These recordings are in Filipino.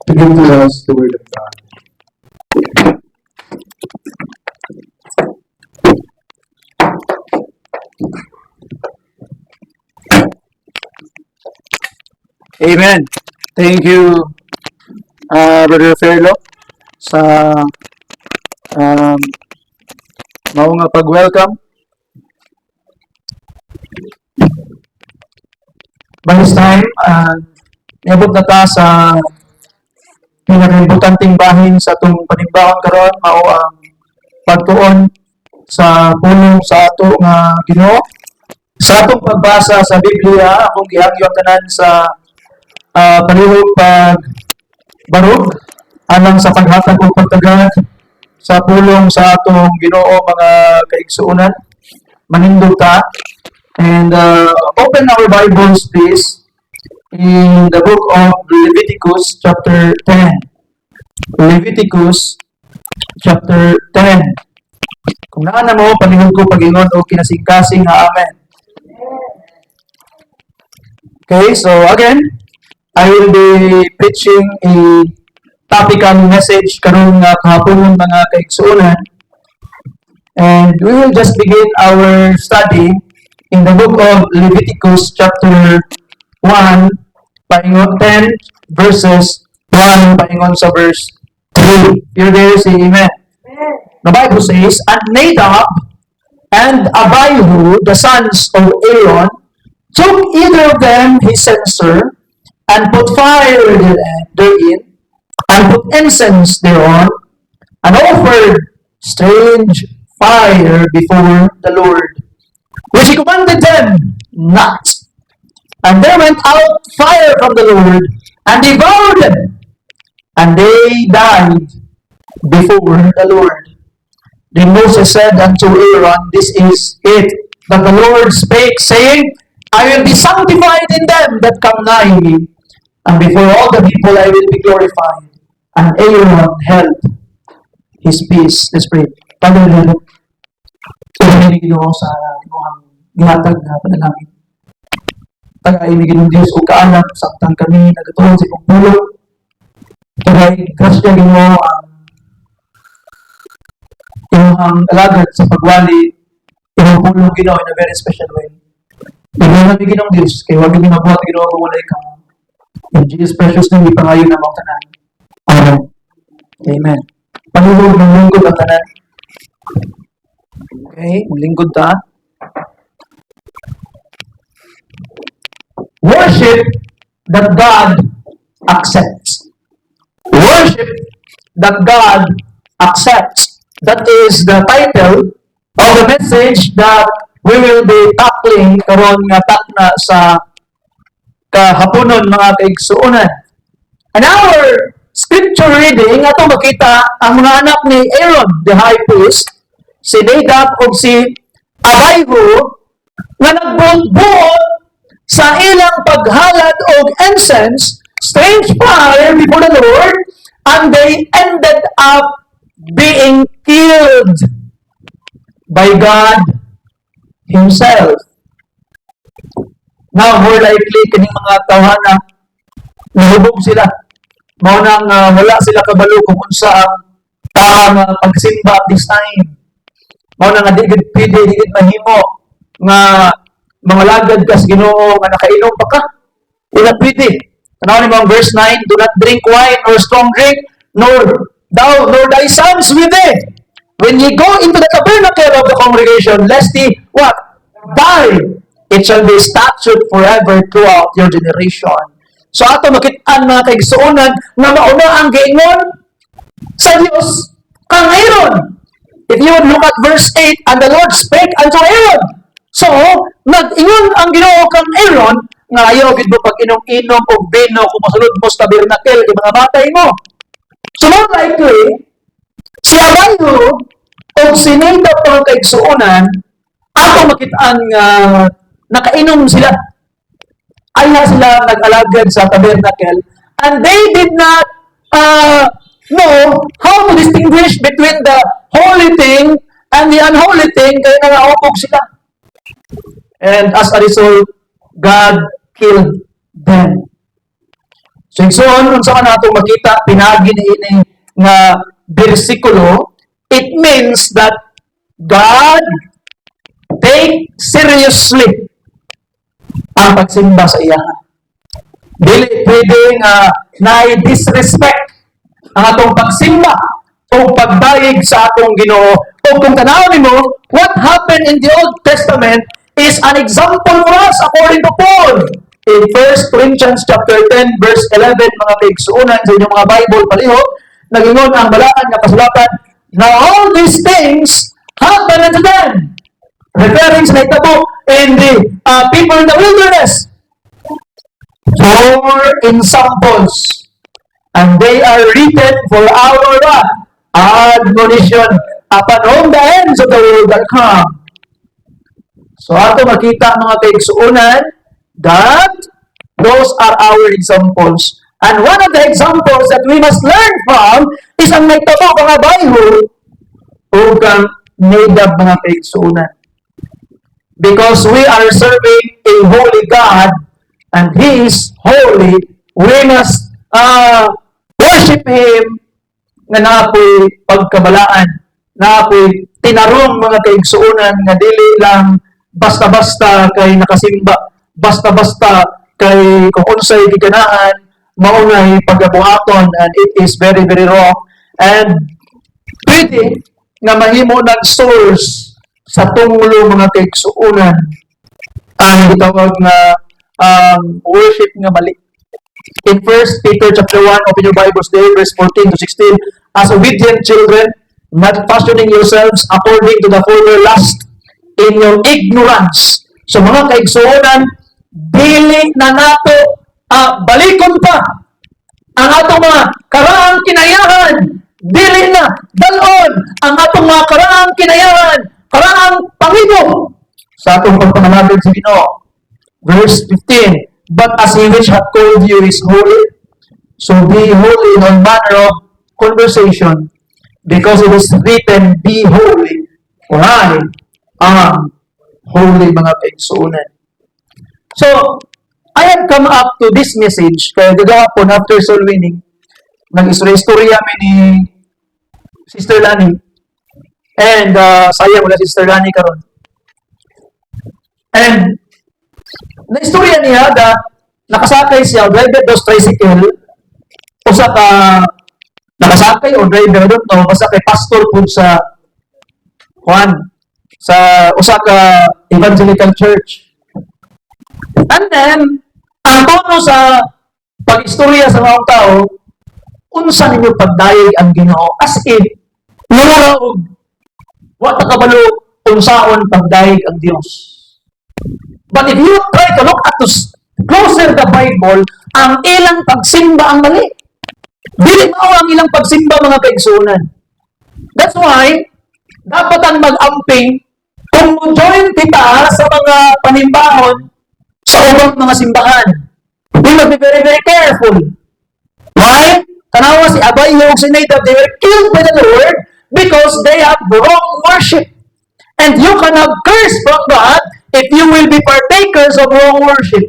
Begin to us the word of God. Amen. Thank you, Brother Ferlo, sa mao nga pag-welcome. By this time, niabot na ta sa pinaka-importanting bahin sa itong panimbahon karon, mao ang pagtuon sa pulong sa ato nga Ginoo. Sa atong pagbasa sa Biblia, akong gihagyo tanan sa palihog pagbarog alang sa paghatag o pagtagad sa pulong sa atong Ginoo mga kaigsuonan. Manindog ta. And open our Bibles, please, in the book of Leviticus, chapter 10. Leviticus, chapter 10. Kung naan na mo, paningod ko pag-ingon o kinasing-kasing nga amen. Okay, so again, I will be preaching a topical message karong kahapon mga kaigsuonan. And we will just begin our study in the book of Leviticus chapter 1, paingon 10 verses 1, paingon sa verse 3. You're there, say amen. The Bible says, "And Nadab and Abihu, the sons of Aaron, took either of them his censer, and put fire therein, and put incense thereon, and offered strange fire before the Lord, which he commanded them not. And there went out fire from the Lord, and devoured them, and they died before the Lord. Then Moses said unto Aaron, This is it that the Lord spake, saying, I will be sanctified in them that come nigh me, and before all the people I will be glorified. And Aaron held his peace." Let's pray. Pagdalalo. Pagdalalo Ginoo sa Ginooang gihatag na panalangin. Tagay Ginoo Dios o kaalam saktan kami nagatuon sa imong pulong. Tagay grasya Ginoo ang imong alagad sa pagwali imong pulong Ginoo in a very special way. Ginoo namin Ginoo Dios kay wag gyud mabuhat Ginoo kung walay ka. In Jesus precious name ipangayon na mong tanan. Amen. Amen. Panulog ng lingkod ang tanan. Okay, lingkod ta. Worship that God accepts. Worship that God accepts. That is the title of the message that we will be tackling karon nga takna sa kahaponon mga kaigsuonan. And our scripture reading, ato makita ang mga anak ni Aaron, the high priest, si Nadab o si Abihu, nga nagbuot sa ilang paghalad og incense, strange fire before the Lord, and they ended up being killed by God Himself. Now, more likely, kining mga tawhana, nahubog sila. Mao nang wala sila kabalo kung unsa ang pagsimba at this time. Mao nang digid pwede, digid mahimo nga mga lagad kas Ginoo nga nakainom pa ka. Wala pwede. Tanaw ni mga verse 9, "Do not drink wine or strong drink, nor thou nor thy sons with thee, when ye go into the tabernacle of the congregation, lest ye what? Die. It shall be statute forever throughout your generation." So ato makit-an mga kaigsuonan na mauna ang giingon sa Dios kang Aaron. If you would look at verse 8, "And the Lord spake unto Aaron." So, nag-ingon ang Ginoo kang Aaron nga ayaw gid mo pag-inom-inom og bino kung masulod mo sa tabernacle kay mga batay mo. So more likely, si Abihu o si Nadab mga kaigsuonan ato makit-an nga nakainom sila. Ay na sila nag-alagad sa tabernacle, and they did not know how to distinguish between the holy thing and the unholy thing, kaya nangaupog sila. And as a result, God killed them. So igsoon unsa man nato makita pinagi niini nga bersikulo, it means that God take seriously ang pagsimba sa iya. Dili pwede nga na-disrespect ang atong pagsimba o pagdayeg sa atong Ginoo. O kung tanawin mo, what happened in the Old Testament is an example for us according to Paul. In 1 Corinthians chapter 10 verse 11, mga kaigsuunan sa inyong mga Bible paliho, nagingon ang balaan nga kasulatan, now all these things happen unto them. Referring sa naitabo in the people in the wilderness. For examples, and they are written for our admonition upon whom the ends of the world are come. So ato makita mga kaigsuunan that those are our examples. And one of the examples that we must learn from is ang nagtabo mga Bible o kang native mga kaigsuunan. Because we are serving a holy God and He is holy, we must worship Him nga naapoy pagkabalaan, naapoy tinarong mga kaigsuunan nga dili lang basta-basta kay nakasimba, basta-basta kay kung unsay giganahan, maunay pagabuhaton, and it is very, very wrong. And pwede nga mahimo ng source sa tunglo mga kaigsuunan ang gitawag nga worship nga mali. In 1 Peter chapter 1, open your Bibles there, verse 14 to 16, as obedient children, not fashioning yourselves according to the former lust in your ignorance. So mga kaigsuunan, dili na nato balikon pa ang atong mga karaang kinayahan. Dili na dalon ang atong mga karaang kinayahan, karaang pangimo sa atong pagpanalangin sa Ginoo. Verse 15, but as He which hath called you is holy, so be holy in all manner of conversation, because it is written, be holy, for I am holy, mga kaigsuunan. So, I have come up to this message kaya gagawin after soul winning. Nag-istorya mi ni Sister Lani. And sayang wala Sister Lani karon. And na-istorya niya na nakasakay siya, driver dos tricycle, usa ka nakasakay o driver doon, no, basta kay pastor po sa Juan, sa usa ka evangelical church. And then, ang tono sa pag-istorya sa mga tao, unsa ninyo pagdayeg ang Ginoo? As in, mura og wa ta kabalo unsaon pagdayeg ang Dios. But if you try to look at closer the Bible, ang ilang pagsimba ang mali. Dili mao ang ilang pagsimba mga kaigsuunan. That's why, dapat ang mag-amping kung join kita sa mga panimbahon sa ubang mga simbahan. We must be very, very careful. Why? Tanawa si Abay yung si Nadab, they were killed by the Lord because they have wrong worship. And you can have curse from God if you will be partakers of wrong worship.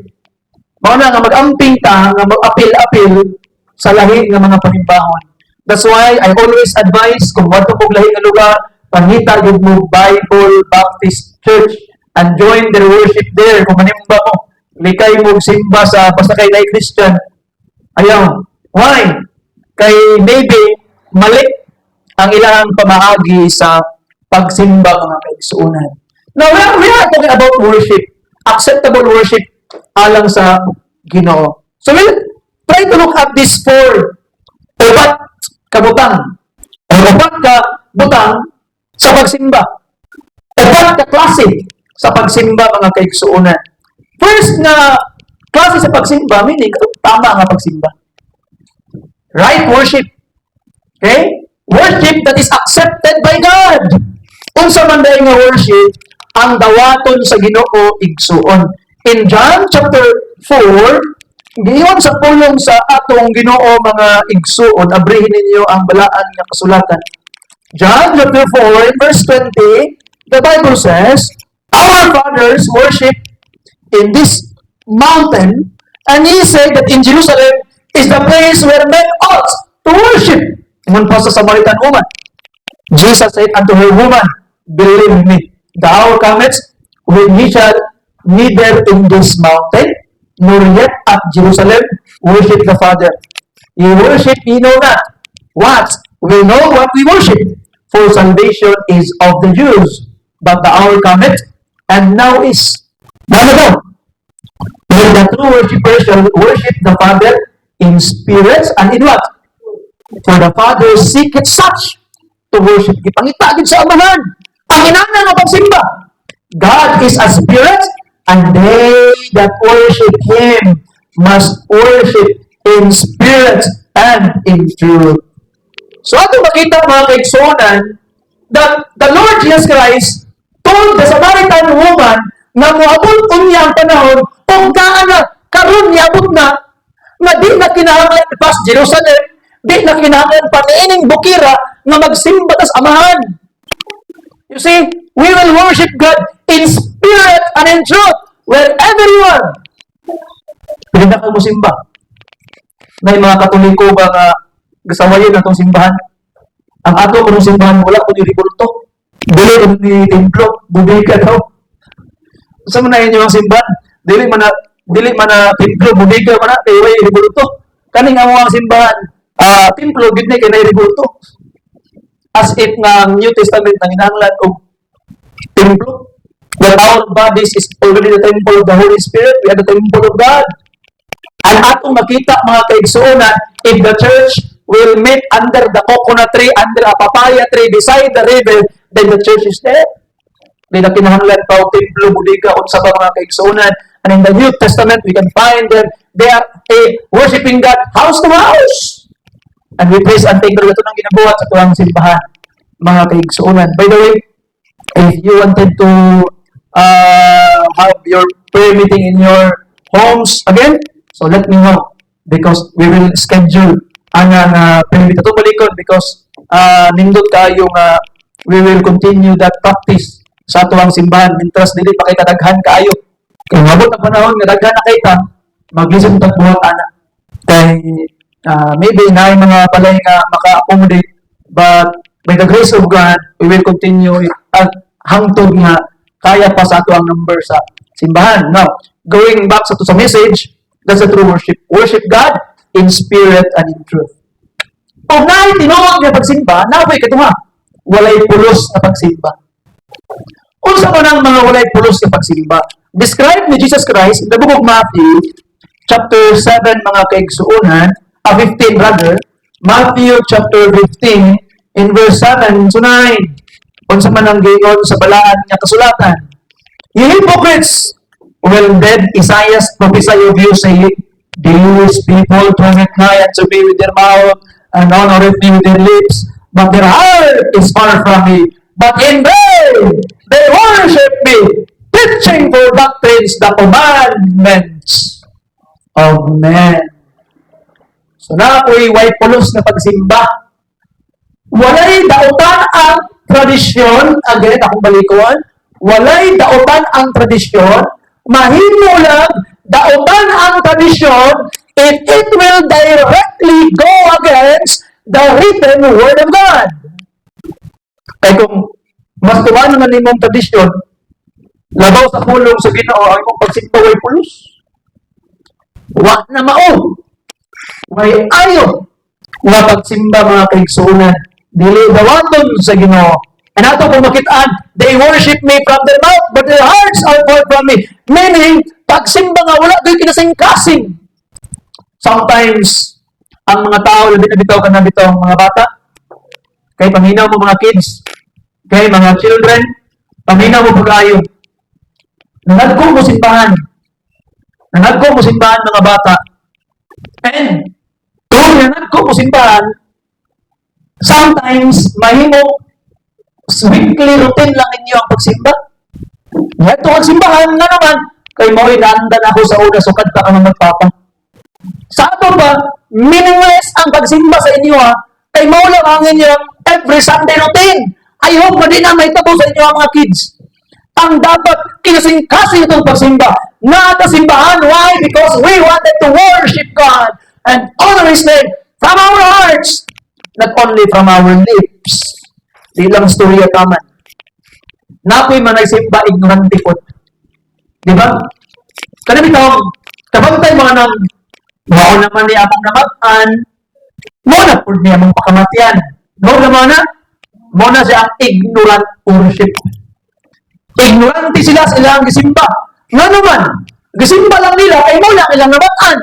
Mga nga mag-amping ta, nga mag-apil-apil sa lahi ng mga panimbahon. That's why I always advise kung wato kong lahi nga lugar, pangita yung mo Bible Baptist Church and join their worship there. Kung manimba mo, likay mo simba sa basta kay na Christian. Ayaw. Why? Kay maybe mali ang ilang pamahagi sa pagsimba mga kaigsuunan. Now, we are talking about worship. Acceptable worship alang sa Ginoo. So, we'll try to look at these four upat kabutang. Upat ka butang sa pagsimba. Upat ka klase sa pagsimba mga kaigsuunan. First na klase sa pagsimba, meaning tama nga pagsimba. Right worship. Okay? Worship that is accepted by God. Unsa man dahil nga worship, ang dawaton sa Ginoo igsuon. In John chapter 4, giyon sa pulong sa atong Ginoo mga igsuon, abrihin ninyo ang balaan nga kasulatan. John chapter 4, in verse 20, the Bible says, our fathers worship in this mountain, and He said that in Jerusalem is the place where men ought to worship. Ingon pa sa Samaritan woman. Jesus said unto her, Woman, believe me, the hour cometh when ye shall neither in this mountain, nor yet at Jerusalem, worship the Father. Ye worship ye know not. What? We know what we worship, for salvation is of the Jews. But the hour cometh, and now is. Now, when the true worshippers shall worship the Father in spirit and in what? For the Father seeketh such to worship. Ipangitagid sa amahan. Ang inana nga pagsimba. God is a spirit, and they that worship Him must worship in spirit and in truth. So ato makita mga kaigsuonan that the Lord Jesus Christ told the Samaritan woman na moabot unya ang panahon kung kaana karon niabot na nga di na kinahanglan pas Jerusalem, di na kinahanglan pa niining bukira nga magsimba tas amahan. You see, we will worship God in spirit and in truth wherever you are. Pwede na kayo simba. May mga Katoliko ba nga gasawayin na itong simbahan? Ang ato kung simbahan, wala ko ni Ribulto. Dili ko ni Templo, budiga daw. Sa man na inyo ang simbahan? Dili man na Templo, budiga man na, kaya way Ribulto. Kaning ang mga simbahan, Templo, gid na kay na Ribulto. As if nga New Testament nang hinahanglan og Templo. That our bodies is already the temple of the Holy Spirit. We are the temple of God. Ang atong makita mga kaigsuonan, if the church will meet under the coconut tree, under a papaya tree, beside the river, then the church is there. Di na kinahanglan pa o templo, budiga, unsa ba mga kaigsuonan. And in the New Testament, we can find them. They are worshiping God house to house. And we praise and thank God ito nang ginabuhat sa tuwang simbahan, mga kaigsuonan. By the way, if you wanted to have your prayer meeting in your homes again, so let me know because we will schedule ang prayer meeting ito balikod because nindot kayo nga we will continue that practice sa tuwang simbahan mintras dili pa kay kadaghan kaayo. Kaya mabot ang panahon nga daghan na kay ta, maglisod ta buhat ana. Kay maybe na mga balay nga maka-accommodate but by the grace of God, we will continue hangtod nga kaya pa sa ato ang number sa simbahan. Now, going back sa message, that's the true worship. Worship God in spirit and in truth. Kung naay tinuod nga pagsimba, napoy katuha, walay pulos na pagsimba. Unsa man ang mga walay pulos na pagsimba? Described ni Jesus Christ in the book of Matthew, chapter 7, mga kaigsuonan, 15 rather, Matthew chapter 15, in verse 7 to 9. Unsa man ang giingon sa balaan nga kasulatan. You hypocrites, well then Isaiah prophesied of you saying, these people draweth nigh unto me with their mouth, and honoreth me with their lips, but their heart is far from me. But in vain they worship me, teaching for doctrines the commandments of men. So na ako'y way pulos na pagsimba. Walay dautan ang tradisyon, again, akong balikuan, walay dautan ang tradisyon, mahimo lang dautan ang tradisyon if it will directly go against the written word of God. Kaya kung mas tuwa naman imong tradisyon, labaw sa pulong sa Ginoo ay mong pagsimba way pulos. Wa na mao. Way ayo nga pagsimba mga kaigsuonan. Dili dawaton sa Ginoo. And ato kung makitaan, they worship me from their mouth, but their hearts are far from me. Meaning, pagsimba nga wala do'y kinasing-kasing. Sometimes, ang mga tao, labi na bitaw ka na bitaw, mga bata, kay paminaw mo mga kids, kay mga children, paminaw mo pag-ayo. Nanagko mo simbahan. Nanagko mo simbahan mga bata. And, kung nanagko mo simbahan, sometimes, mahimo, weekly routine lang ninyo ang pagsimba. Ito ang simbahan nga naman, kay mo inaandan ako sa una, so kadta ka magpapa. Sa ato ba, meaningless ang pagsimba sa inyo ha, kay mo lang ang inyong every Sunday routine. I hope na di na may tabo sa inyo ang mga kids. Ang dapat kinasing-kasing itong pagsimba. Na simbahan, why? Because we wanted to worship God. and honor His name from our hearts, not only from our lips. Di lang storya taman. Napoy man nagsimba, ignorante po. Di ba? Kaya bitaw, kabantay mga nang mao naman ni among namat-an, mo na po niya among pakamatian. No naman na, mo na siya ang ignorant worship. Ignorante sila sa ilang gisimba. Nga naman, gisimba lang nila, ay mo lang ilang namat-an.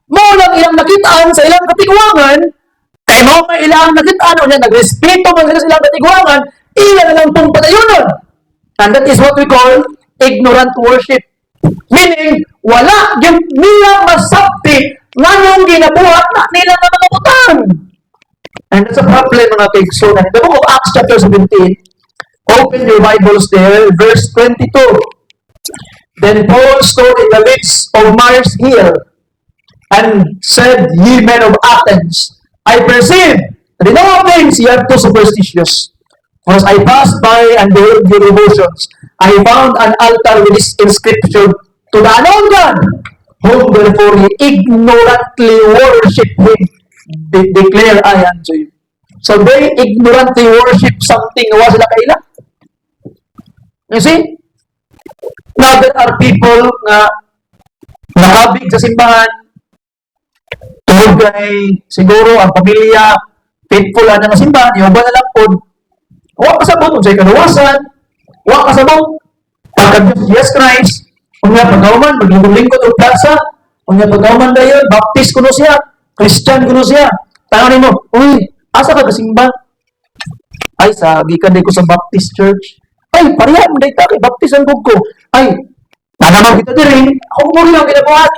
Mo lang ilang nakitaan sa ilang katigwangan, kay mo may ilang nakitaan, o niya, nagrespeto man sila sa ilang katigwangan, ilan na lang pong patayunan. And that is what we call ignorant worship. Meaning, wala yung nila masabti nga yung ginabuhat na nila na mga utang. And that's a problem mga kaigsunan. In the book of Acts chapter 17, open your Bibles there, verse 22. Then Paul stood in the midst of Mars Hill and said, Ye men of Athens, I perceive that in all things ye are too superstitious. For as I passed by and beheld your devotions, I found an altar with this inscription, To the unknown God, whom therefore ye ignorantly worship Him, declare I unto you. So they ignorantly worship something na sila kaila. You see? Now there are people na nakabig sa simbahan, tungkol kay siguro ang pamilya, faithful na nga simbahan, yung ba na lang po, huwag kasabot kung sa'yo kaluwasan, huwag kasabot pagka-Diyos Jesus Christ, kung nga pagkauman, maglingkod-lingkod o plaza, kung nga pagkauman dayon, baptist ko no siya, Christian ko no siya, tanganin mo, uy, asa ka kasimba? Ay, sabi ka ko sa Baptist Church. Ay, parihan mo dahil kay Baptist ang ko. Ay, nanaman kita diri, ako mo rin ang ginabuhat.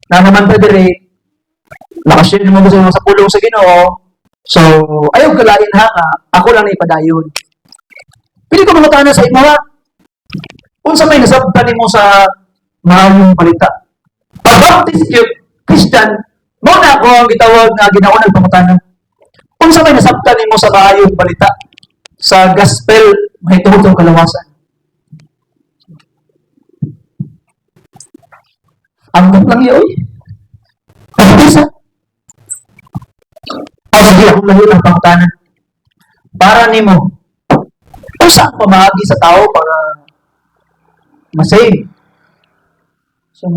Nanaman ka diri, nakashare mo sa mga sa pulong sa Ginoo. So, ayaw kalain ha nga, ako lang na ipadayon. Pili ko mga tanan sa imawa. Kung sa may nasabtan mo sa maayong balita. Pag Baptist Christian, mo na ako ang gitawag na ginaunang pangutanan. Kung sa may nasabtan mo sa maayong balita, sa gospel, may tuhod kalawasan. Ang lang yun. Baptist ha? Sige, ako lang yun ang pangutanan. Para ni mo, kung saan pamahagi sa tao para masave. So,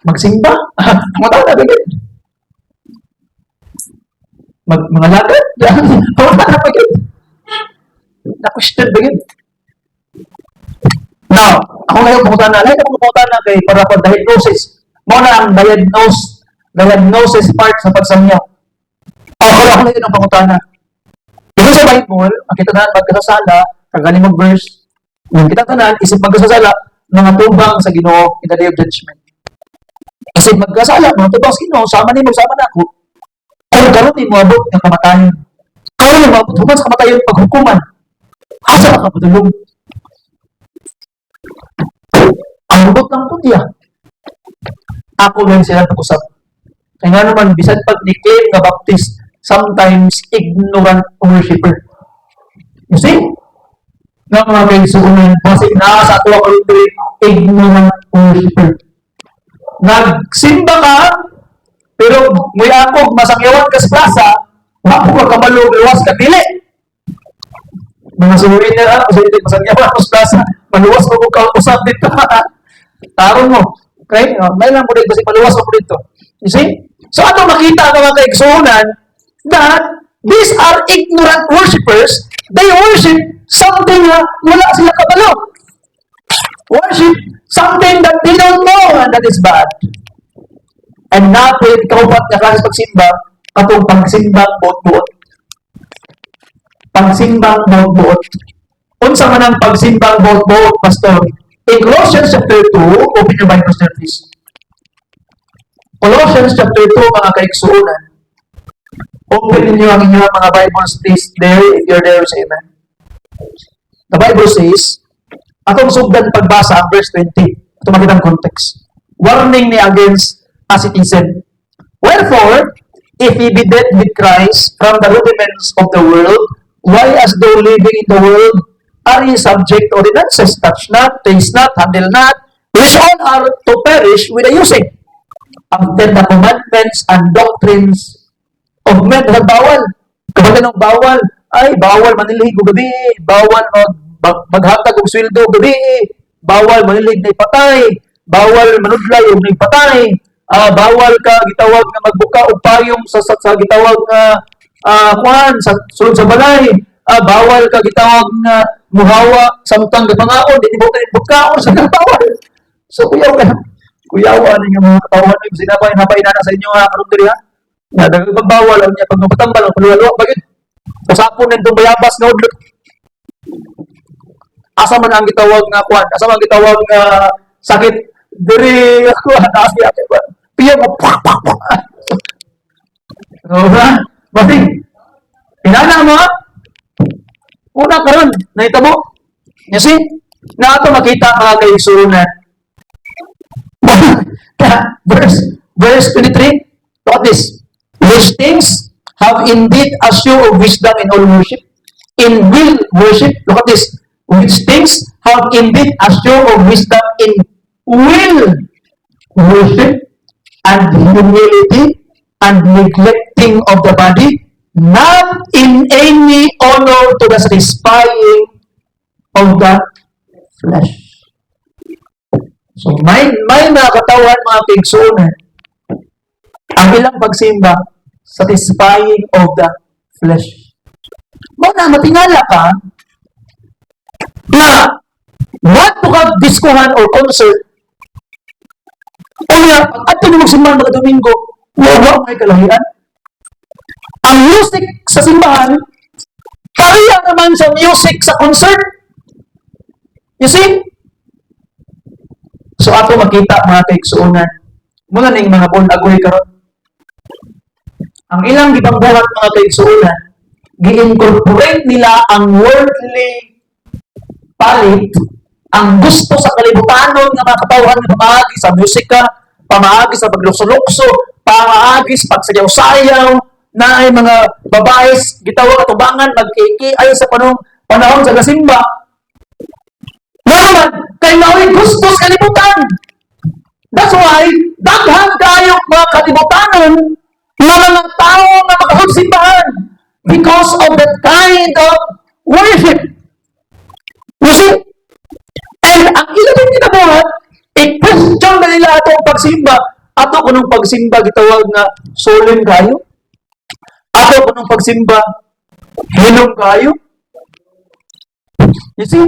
magsimba? Matawag na bagay. Mga lagad? Wala na bagay. Na-question bagay. Now, ako ngayon pumunta na. Lahat ako pumunta na kay para po diagnosis. Muna ang diagnosis part sa pagsamyaw. Ako na yun ang pangutana. Ito sa Bible, ang kita na magkasasala, kagaling mong verse, yung kita tanan, isip magkasasala, mga tubang sa Ginoo in the day of judgment. Isip magkasala, mga tubang sa Ginoo, sama ni mo, sama na ako. Kung karoon ni mo abot ng kamatayan. Karoon ni mo abot, human sa kamatayan paghukuman. Asa ka kapatulong? Ang abot ng putya. Ako lang sila pag-usap. Kaya nga naman, bisan pag-declare nga Baptist, sometimes ignorant worshipper. You see? Nga mga kaisunan, kasi nasa ato ako ito, ignorant worshipper. Nagsimba ka, pero may ako, masangyawan ka sa plaza, wako ka kamalug-luwas ka, dili. Mga suwin na, kasi hindi masangyawan ka sa plaza, maluwas mo ka usap dito. Taron mo. Okay? May lang mo dito, kasi maluwas mo dito. You see? So, ato makita mga kaisunan, that these are ignorant worshippers. They worship something na wala sila kabalo. Worship something that they don't know and that is bad. And natin, kaupat na klase pagsimba, katong pagsimbang buot-buot. Pagsimbang buot-buot. Unsa man ang pagsimbang buot-buot, Pastor? In Colossians chapter 2, open your Bible, please. Colossians chapter 2, mga kaigsuunan. Open ninyo ang inyong mga Bibles, please, there, if you're there, say amen. The Bible says, atong sugdan pagbasa ang verse 20. Ito makita ang context. Warning ni against asceticism. Wherefore, if ye be dead with Christ from the rudiments of the world, why as though living in the world, are ye subject ordinances, touch not, taste not, handle not, which all are to perish with the using. after the commandments and doctrines of men. Bawal. Kapag anong bawal, ay bawal manilig o gabi, bawal maghatag og sweldo o gabi, bawal manilig na ipatay, bawal manudlay o na ipatay, bawal ka gitawag nga magbuka og payong sa gitawag nga kuan sa sulod sa balay, bawal ka gitawag nga muhawa samtang gapangaon di mo ka bukaon sa bawal. So kuyawa ni nga mga katawan ay sinabay na sa inyo karon diri ha. Nga pagbawal ang niya pag mapatambal ang paluwalo bagid. Usapon nitong bayabas nga udlot. Asa man ang gitawag nga kuan, asa man gitawag nga sakit diri ako taas di ako. Piya mo pak. Ora, basig. Inana mo. Una karon, nahitabo. You see? Na ato makita mga kaigsuonan. verse 23. Look at this. Which things have indeed a show of wisdom in all worship. In will worship. Look at this. Which things have indeed a show of wisdom in will worship and humility and neglecting of the body, not in any honor to the satisfying of the flesh. So, may mga katawan, mga kaigsuonan, ang ilang pagsimba, satisfying of the flesh. Muna, matingala ka, na what to have diskuhan or concert, o nga, pag ato na magsimbahan mga Domingo, wala may kalahian. Ang music sa simbahan, pareha naman sa music sa concert. You see? So ato makita mga kaigsuonan, muna ning mga agoy karon. Ang ilang gipangbuhat mga kaigsuonan, gi-incorporate nila ang worldly palit, ang gusto sa kalibutanon nga mga katawan nga pamaagi sa musika, pamaagi sa paglukso-lukso, pamaagi sa pagsayaw-sayaw, na ay mga babae gitawag atubangan magkikiay sa panahon sa gasimba. Naman, kay mao'y gusto sa kalibutan. That's why, daghan kayo mga kalibutanon na mga tao na makapagsimbahan because of that kind of worship. You see? And ang ilang ginabuhat, i-question na nila itong pagsimba. Ato ko nung pagsimba, gitawag nga solemn kayo. Ato ko nung pagsimba, hilong kayo. You see?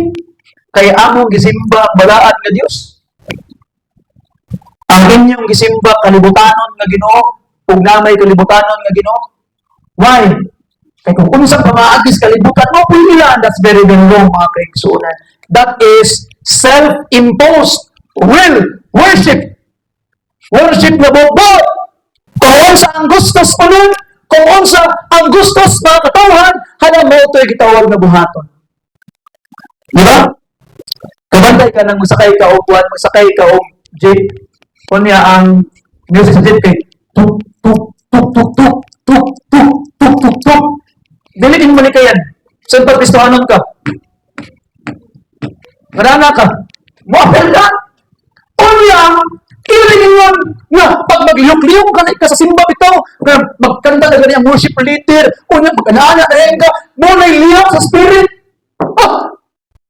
Kaya among gisimba, balaan nga Diyos. Ang inyong gisimba, kalibutanon nga Ginoo, ug namay kalibutanon nga Ginoo. Why? Kaya kung unsang pamaagis kalibutan mo, nila, that's very, very wrong mga kaigsuonan. That is self-imposed will worship. Worship na bobot. Kung unsa ang gustos mo nun, kung unsa ang gustos mga katawan, hala mo ito'y gitawag na buhaton. Di ba? Kabantay ka nang masakay ka o buwan, masakay ka o jeep. Kunya ang music sa jeep kay tuk, tuk, tuk, tuk, tuk, tuk, tuk, tuk, tuk, tuk. Dilitin mo ni kayan. Saan pagpistuhanon ka? Marana ka. Muapel ka. Kunya, kilingin mo nga pag magliyok-liyok ka sa simba ito, nga magkanta na ganyan worship leader, kunya magkanaan na rin ka, muna iliyok sa spirit.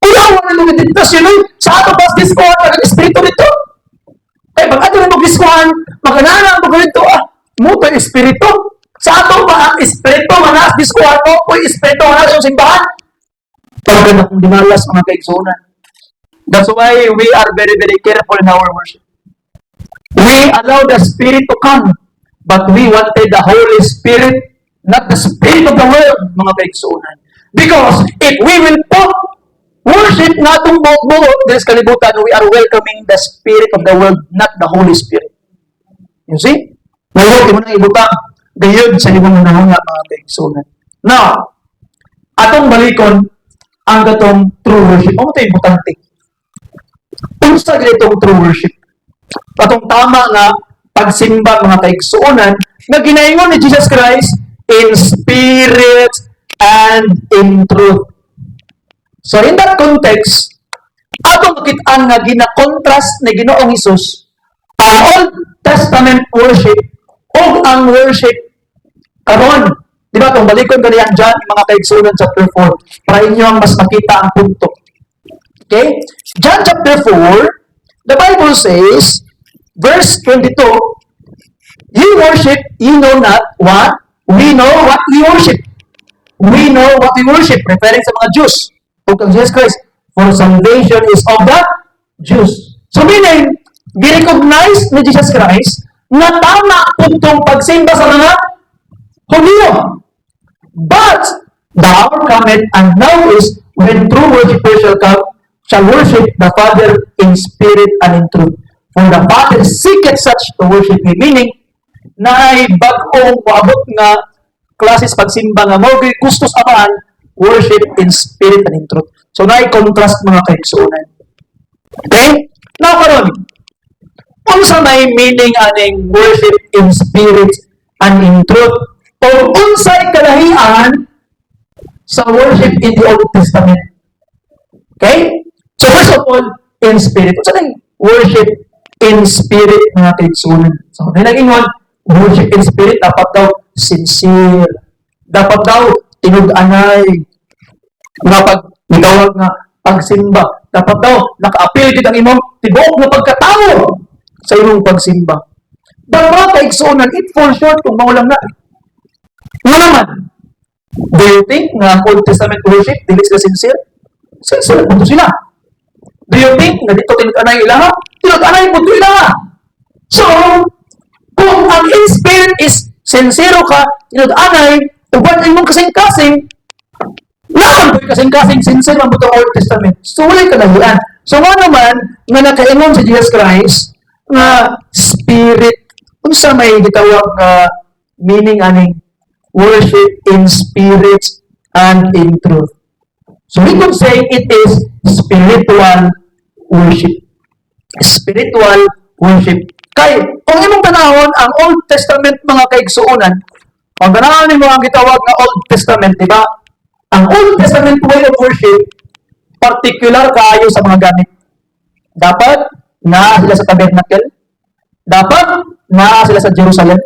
Uyawan na mga diktasyon sa ato pas diskuhan ang espiritu nito. Kaya pag ato na mag-diskuhan, magkanaan ang mga ito, muto yung espiritu. Sa ato ba ang espiritu, manas diskuhan mo, o espiritu manas yung simbahan. Pag na kung dimalas mga kaigsunan. That's why we are very, very careful in our worship. We allow the Spirit to come, but we wanted the Holy Spirit, not the Spirit of the world, mga kaigsunan. Because if we will put worship na itong buot-buot din sa kalibutan, we are welcoming the Spirit of the world, not the Holy Spirit. You see? Ngayon, di mo nang ibutang gayod sa ibang nahanga mga kaigsunan. Now, atong balikon ang gatong true worship. Ano ito importante? Unsa ganitong true worship? Atong tama nga pagsimba mga kaigsuonan na ginaingon ni Jesus Christ in spirit and in truth. So in that context, atong makitaan nga gina-contrast ni Ginoong Hesus ang Old Testament worship o ang worship karon. Di ba, kung balikon ka niyan dyan, mga kaigsunan chapter 4, para inyo ang mas makita ang punto. Okay? John chapter 4, the Bible says, verse 22, you worship, you know not what? We know what we worship. We know what we worship, referring sa mga Jews. O kang Jesus Christ, for salvation is of the Jews. So meaning, gi-recognize ni Jesus Christ na tama puntong pagsimba sa mga Hudyo. But the hour cometh, and now is when true worshippers shall come, shall worship the Father in spirit and in truth. For the Father seeketh such to worship Him. Meaning, na ay bag-ong maabot nga klases pagsimba nga mo gusto sa amaan, worship in spirit and in truth. So, na contrast mga kaigsunan. Okay? Now, karon, unsa may meaning aning worship in spirit and in truth? O unsay kalahian sa worship in the Old Testament? Okay? So, first of all, in spirit. Unsa nang worship in spirit mga kaigsunan? So, nilaging worship in spirit, dapat daw sincere. Dapat daw tinug-anay. Nga pag-itawag nga pagsimba. Dapat daw naka-appeal din ang imong tibuok na pagkatao sa imong pagsimba. But mga kaigsunan, it falls short kung maulang na. Nga naman, do you think nga Old Testament worship, dili sila sincere? Sincere po sila. Do you think nga dito tinug-anay ilaha? Tinug-anay po ilaha. So, kung ang in spirit is sincero ka, tinug-anay, uban imong kasing-kasing, naman po kasing-kasing sincere ang butong Old Testament. So, wala kalahian. So, nga naman, nga nakaingon si Jesus Christ, nga spirit, unsa may gitawag meaning aning worship in spirit and in truth. So, we could say it is spiritual worship. Spiritual worship. Kay, kung imong tanahon ang Old Testament mga kaigsuunan, kung tanahon mo ang gitawag na Old Testament, di ba? Ang Old Testament way of worship, particular kaayo sa mga gamit. Dapat na sila sa tabernacle. Dapat na sila sa Jerusalem.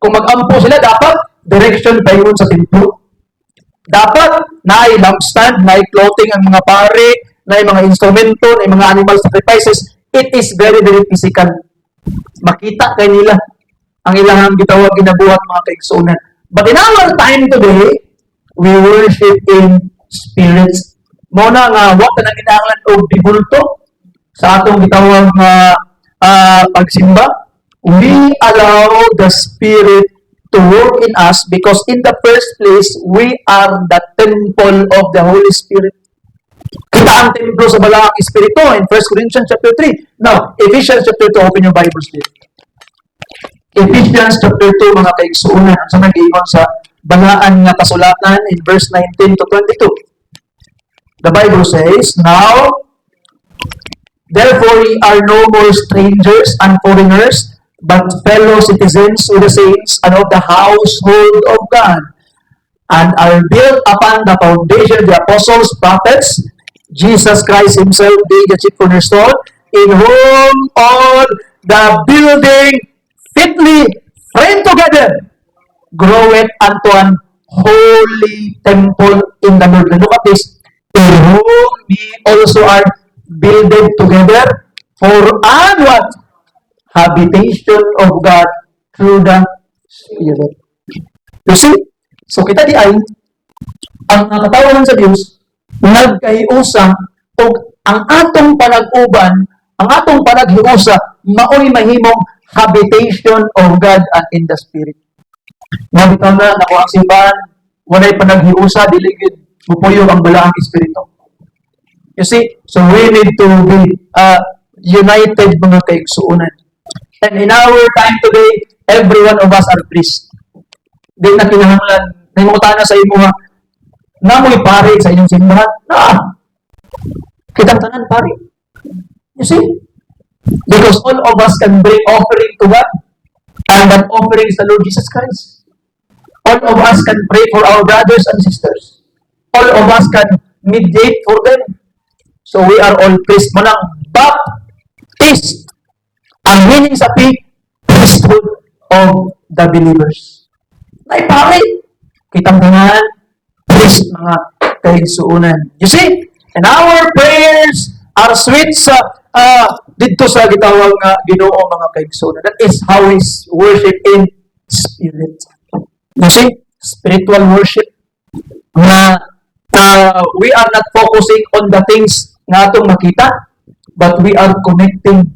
Kung mag-ampo sila, dapat direction paingon sa templo. Dapat na ay lampstand, na ay clothing ang mga pare, na ay mga instrumento, na ay mga animal sacrifices. It is very, very physical. Makita kay nila ang ilang gitawag ginabuhat mga kaigsunan. But in our time today, we worship in spirits. Muna nga, wag na ginahanglan og dibulto sa atong gitawag nga pagsimba. We allow the Spirit to work in us because in the first place, we are the temple of the Holy Spirit. Kita ang templo sa Balaang Espiritu in 1 Corinthians chapter 3. Now, Ephesians chapter 2, open your Bibles there. Ephesians chapter 2, mga kaigsuunan, sa nag-iwan sa Balaan nga kasulatan in verse 19 to 22. The Bible says, now, therefore ye are no more strangers and foreigners, but fellow citizens with the saints and of the household of God, and are built upon the foundation of the apostles, prophets, Jesus Christ Himself being the chief cornerstone, in whom all the building fitly framed together groweth unto an holy temple in the Lord. Look at this. In whom we also are builded together for an what? Habitation of God through the Spirit. You see? So kita di ay ang katawan sa Dios nagkaiusa o ang atong panag-uban, ang atong panaghiusa mao'y mahimong habitation of God and in the Spirit. Nga bitaw na nakuha ang simbahan, walay panaghiusa, diligid, mupuyo ang balaang Espiritu. You see? So we need to be united mga kaigsuunan. And in our time today, every one of us are priests. Di na kinahanglan, nahimutana sa imo nga, namoy pare sa inyong simbahan. Kitang tanan pare. You see? Because all of us can bring offering to God, and that offering is the Lord Jesus Christ. All of us can pray for our brothers and sisters. All of us can mediate for them. So we are all priests. Manang baptist. Ang meaning sa priesthood of the believers. Ay, pare, kitang tanan, priest mga kaigsuunan. You see? And our prayers are sweet sa dito sa gitawag nga Ginoo mga kaigsuunan. That is how is worship in spirit. You see? Spiritual worship. Na we are not focusing on the things nga atong makita, but we are connecting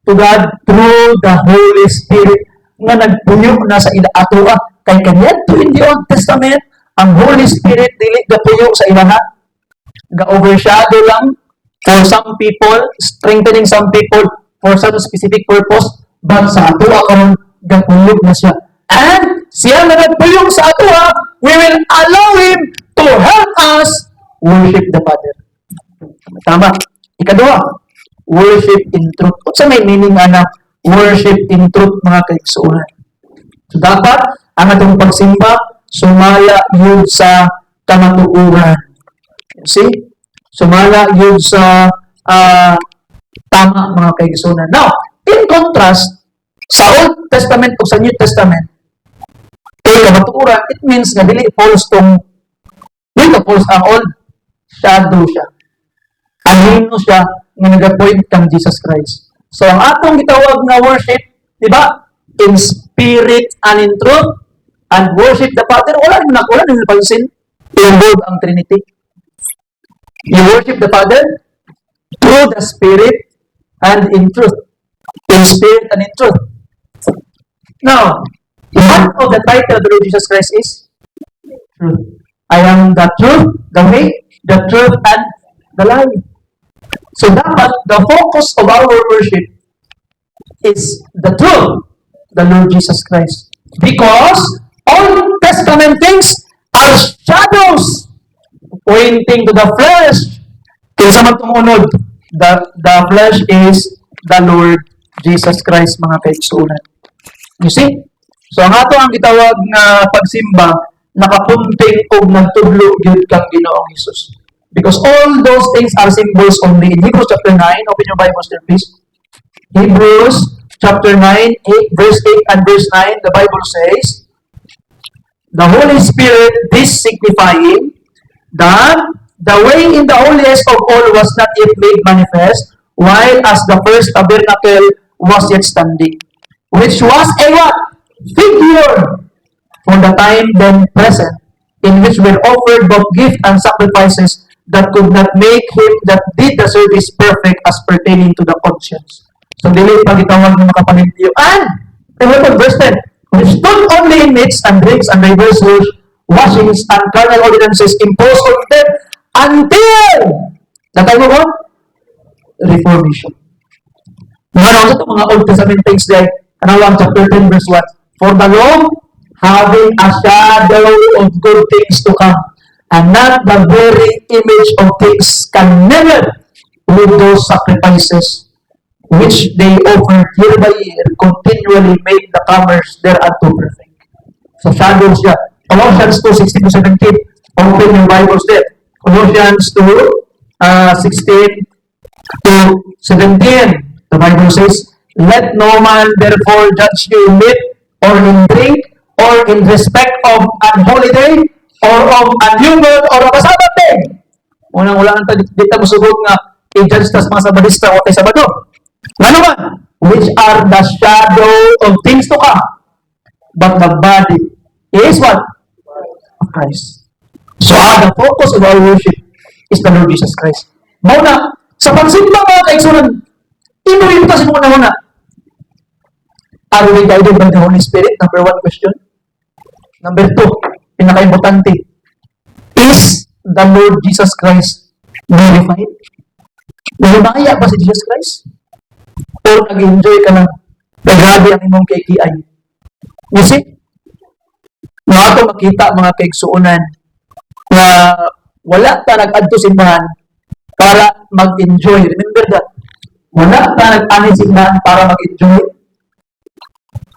to God through the Holy Spirit nga nagpuyo na sa ila ato kay kaniyadto in the Old Testament ang Holy Spirit dili gapuyo sa ilaha, ga-overshadow lang for some people, strengthening some people for some specific purpose, but sa ato karon gapuyog na siya. And siya na nagpuyog sa ato, we will allow Him to help us worship the Father. Tama. Ikaduha, worship in truth. What sa may meaning na worship in truth mga kaigsuunan? So dapat ang atong pagsimba sumala yun sa kamatuoran. See? Sumala yun sa tama mga kaigsuunan. Now, in contrast, sa Old Testament o sa New Testament, kay kamatuoran, it means na dili false tong false ang old, shadow siya. Anino siya nga nag-point kang Jesus Christ. So, ang atong gitawag na worship, di ba? In spirit and in truth, and worship the Father, wala nang napansin, involve ang Trinity. You worship the Father through the Spirit and in truth. In spirit and in truth. Now, one of the title of the Lord Jesus Christ is truth. I am the truth, the way, the truth, and the life. So dapat the focus of our worship is the truth, the Lord Jesus Christ. Because Old Testament things are shadows pointing to the flesh. Kaya sa matungod, the flesh is the Lord Jesus Christ, mga kaigsuunan. You see? So ang ato ang gitawag nga pagsimba, nakapunting og nagtudlo gyud kang Ginoong Hesus. Because all those things are symbols only. In Hebrews chapter 9, open your Bibles there please. Hebrews chapter 9, 8, verse 8 and verse 9, the Bible says, the Holy Spirit, this signifying that the way in the holiest of all was not yet made manifest, while as the first tabernacle was yet standing, which was a what? Figure for the time then present, in which were offered both gift and sacrifices that could not make him that did the service perfect as pertaining to the conscience. So, dili pagitawag ng makapalimpiyo. And, verse 10, which stood only in meats and drinks and diverse washings and carnal ordinances imposed on them until the time of what? Reformation. Mga sa mga Old Testament things like, chapter 10 verse 1, for the law having a shadow of good things to come, and not the very image of things can never, with those sacrifices which they offer year by year, continually make the comers thereunto perfect. So shadows siya. Colossians 2:16-17. Open your Bibles there. Colossians 2:16-17. The Bible says, let no man therefore judge you in meat or in drink or in respect of an holiday or of a new moon or of a Sabbath day. Unang-ulangan dito musugod nga i-judge tas mga Sabadista o kay Sabado. Ano ba? Which are the shadow of things to come. But the body is what? Of Christ. So the focus of our worship is the Lord Jesus Christ. Mauna, sa pagsimba mga kaigsunan, inuwi ito sa muna-muna. Are we guided by the Holy Spirit? Number 1 question. Number 2, pinaka-importante, is the Lord Jesus Christ glorified? Nahimaya ba si Jesus Christ? O nag-enjoy ka lang? Grabe ang imong KKI. You see? Mga ito makita mga kaigsuunan na wala ta nag-adto simbahan para mag-enjoy. Remember that? Wala ta nag-ani simbahan para mag-enjoy.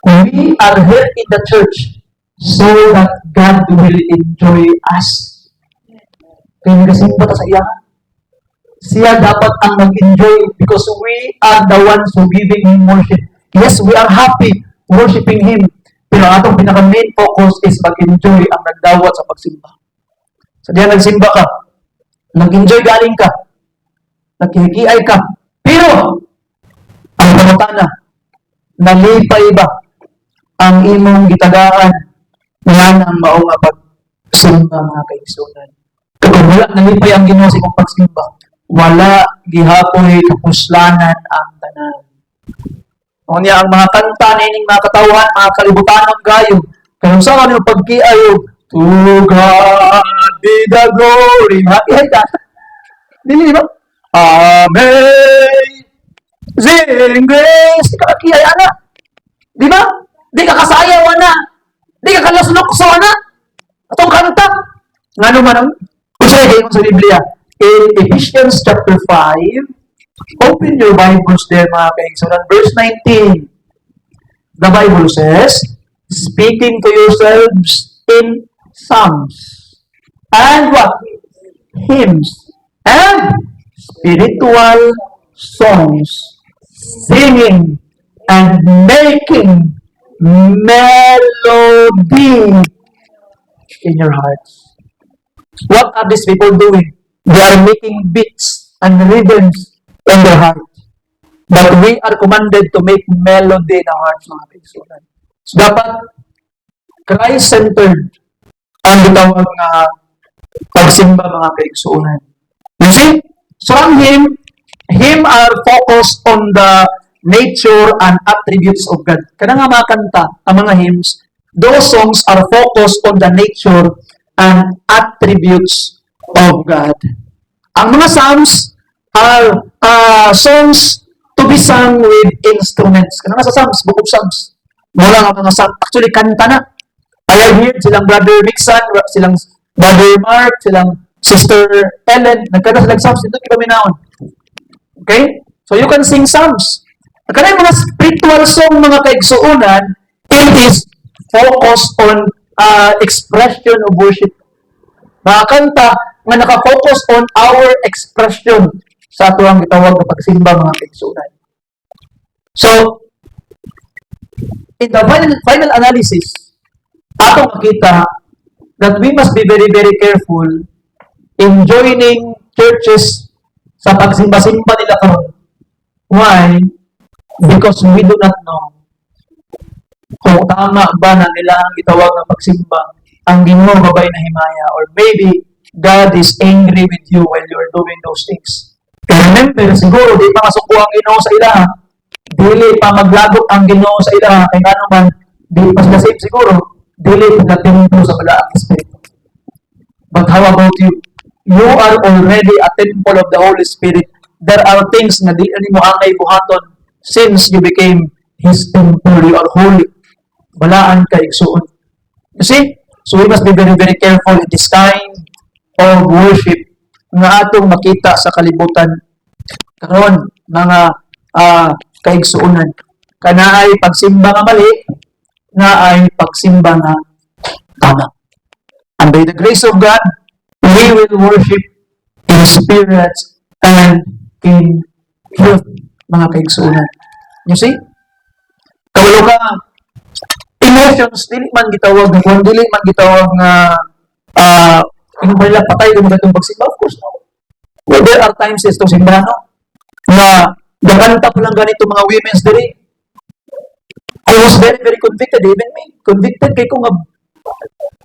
We are here in the church so that God will enjoy us. Kaya nagasimba ta sa iya. Siya dapat ang mag-enjoy because we are the ones who giving Him worship. Yes, we are happy worshiping Him. Pero ang atong pinaka-main focus is mag-enjoy ang nagdawat sa pagsimba. So diyan nagsimba ka, nag-enjoy galing ka, naghihigiay ka. Pero, ang pangutana, nalipay ba ang imong gitagaan nga nang mao nga pagsimba mga kaigsunan? Kung wala nalipay ang Ginoo sa imong pagsimba, wala gihapoy kapuslanan ang tanan. O niya ang mga kanta nining mga katawhan, mga kalibutanon gayo. Kaya sa kanyo pagkiayo, to God be the glory. Happy ka. Dili ba? Amazing grace. Di ka kakiyay, ana. Di ba? Di ka kasayaw, ana. Di ka kalaslukso, ana. Atong kanta. Nga naman ang usay sa Biblia. In Ephesians chapter 5, open your Bibles there, mga kaigsunan. Verse 19. The Bible says, speaking to yourselves in psalms and what? Hymns and spiritual songs, singing and making melody in your hearts. What are these people doing? They are making beats and rhythms in their heart. But we are commanded to make melody in our hearts, mga kaigsunan. So, dapat Christ-centered ang gitawag nga pagsimba, mga kaigsunan. You see? So, ang hymn are focused on the nature and attributes of God. Kada nga mga kanta, ang mga hymns, those songs are focused on the nature and attributes of God. Ang mga psalms are songs to be sung with instruments. Kana sa psalms, book of psalms. Mula nga mga psalms, actually kanta na. I have heard silang Brother Mixon, silang Brother Mark, silang Sister Ellen, nagkada silang psalms, ito kami naon. Okay? So you can sing psalms. Kana yung mga spiritual song, mga kaigsuunan, it is focused on expression of worship. Mga kanta nga naka-focus on our expression sa ato ang gitawag na pagsimba, mga kaigsuunan. So, in the final analysis, atong makita that we must be very, very careful in joining churches sa pagsimba-simba nila karon. Why? Because we do not know kung tama ba na nila ang itawag na pagsimba, ang Ginoo babay na himaya, or maybe God is angry with you while you are doing those things. Remember, siguro di pa masuko ang Ginoo sa ila, dili pa maglagot ang Ginoo sa ila, kaya nga naman, di pa sila safe siguro, dili pa natimpo sa balaang Espiritu. But how about you? You are already a temple of the Holy Spirit. There are things na di mo angay buhaton since you became His temple. You are holy. Balaan ka igsuon. You see? So we must be very, very careful in this kind of worship nga atong makita sa kalibutan karon, mga kaigsuunan. Kana ay pagsimba nga mali, nga ay pagsimba nga tama. And by the grace of God, we will worship in spirit and in truth, mga kaigsuunan. You see? Kawalo ka, emotions, dili man gitawag na, kung dili man gitawag na, kung ba nila patay, kung ba itong pagsimba? Of course, no. Well, there are times itong simba, no? Na, gaganta ko lang ganito mga women's day. I was very, very convicted, even me. Convicted kay kung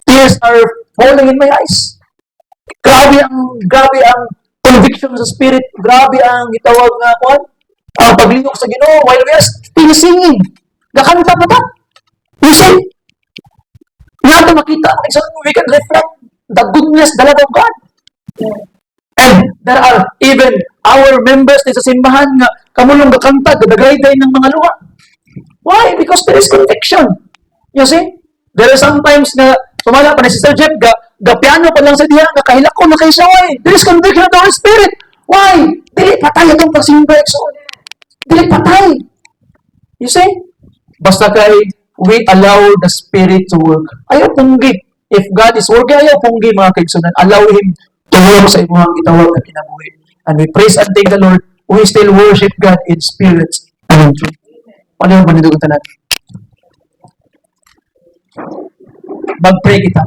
tears are falling in my eyes. Grabe ang conviction sa spirit. Grabe ang itawag nga ko. Ang pagliyok sa Ginoo while we are still singing. Gakanta pa ta. You see? Nga ito makita, we can reflect the goodness, the love of God. And there are even our members sa simbahan nga kamulong gakanta, gadagayday ng mga luha. Why? Because there is conviction. You see? There are sometimes na sumala pa na Sister Jeff, piano pa lang sa diha, nakahilak ko na kayo siya. Why? There is conviction of the Holy Spirit. Why? Dili patay itong pagsimba. Dili patay. You see? Basta kay we allow the Spirit to work. Ayaw punggi. If God is working, ayaw punggi, mga kaigsunan. Allow Him to work sa imong gitawag na kinabuhi. And we praise and thank the Lord. We still worship God in spirit and in truth. Ano yung panidugan tanan? Mag-pray kita.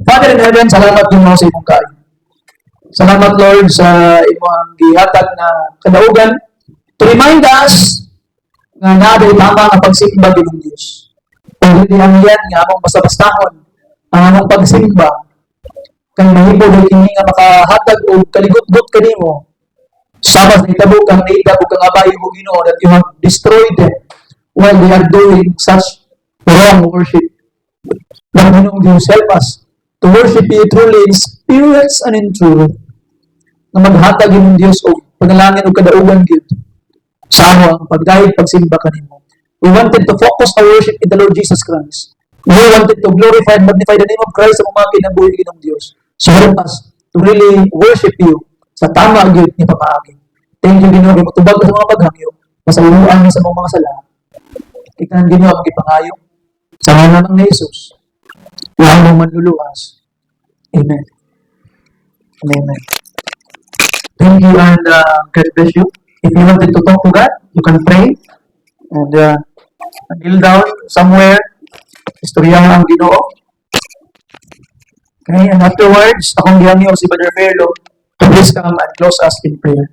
Father in heaven, salamat din mo sa imong kain. Salamat, Lord, sa imong gihatag na kadaugan to remind us nga naday tama ang pagsimba din ng Diyos. Kung hindi ang yan nga among basta-bastahon ang among pagsimba, kang mahimo na kini nga makahatag o kaligot-got kanimo, sabas na itabog kang naidab o kang abayo mo Ginoo that you have destroyed them while they are doing such wrong worship. Panginoong Diyos, help us to worship you truly in spirits and in truth. Na maghatag yung Diyos o panalangin o kadaugan Diyos sa ang pagdahig, pagsimba kanimo. We wanted to focus our worship in the Lord Jesus Christ. We wanted to glorify and magnify the name of Christ sa mga kinabuhi ng Diyos. So help us to really worship you sa tama ang Diyos ni pamaagi. Thank you, Ginoo, kay matubag ka sa mga paghangyo, masauluan sa mga sala. Ikaw Ginoo ang ipangayo sa ngalan ng Jesus. Huwag mong manluluwas. Amen. Amen. Thank you and God bless you. If you wanted to talk to God, you can pray and kneel down somewhere. Istoryahan ang Ginoo. Okay, and afterwards, akong gihangyo si Brother Ferlo to please come and close us in prayer.